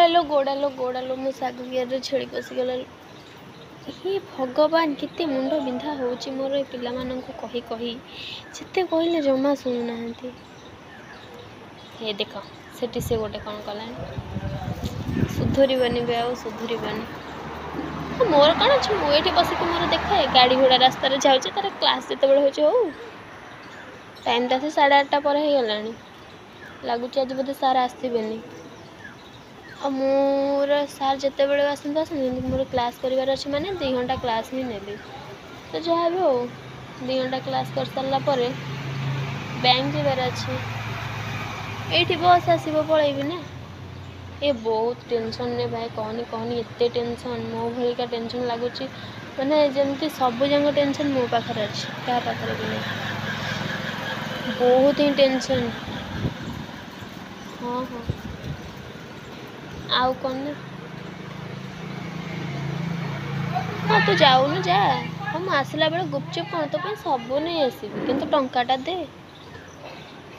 गोड़ालो मो साग गियर छेड़ी पशिगला। हे भगवान केते मुंड बिंधा होची मोर ए पिला माननकु कही कही जेते कहले जमा सुनु नाहंती। हे देख सेठी से गोटे कौन कलानी सुधुरीबनी बे आ सुधुरीबनी मोर कौन अच्छे मुझे बसिक मोर देखे गाड़ी घोड़ा रास्ता जाऊे तार क्लास जिते बड़े हो टाइम तो 8:30 पर हो गला लगुच आज बोधे सार आसबेनि आ मोर सार जिते बड़े आसते आसते मोर क्लास करार अच्छे माने 2 घंटा क्लास ही नेली तो जहाँ भी हो 2 घंटा क्लास कर सारा पर बैंक जबार अच्छे ये बस आसब पलैबी ना ये बहुत टेंशन ने भाई कहनी कहनी एते टेंशन मो भलिका टेंशन लगुच माने जमती सब जंग टेंशन मो पाखे अच्छे क्या पाखे भी नहीं बहुत ही टेंशन। हाँ हाँ आउ कौन ना हाँ तू जाऊनु जा हम आसला बेले गुपचुप कौन तो सब नहीं आसबि किंतु टंकाटा दे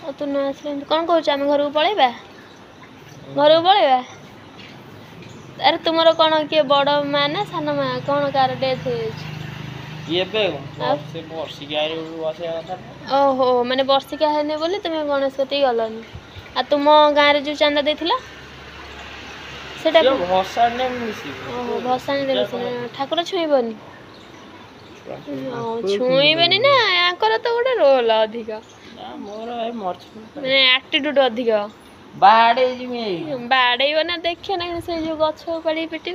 और तू न आसले कौन कौच आम घर को पलैबा घर को पलैबा। अरे तुमर कौन किए बड़ माँ ना सान माँ कौन कार डेथ ओहो माने वर्षिका है बोली तुम गणेश कती गलनी आ तुम गाँव में जो चांदा देथिला सेटा भसाणी ठाकुर छुईबनी छुईबनी ना याकर तो गोटे रोल अधिक माने एटीट्यूड अधिक बाड़े ना देखे ना से जो गछ पड़ी पिटी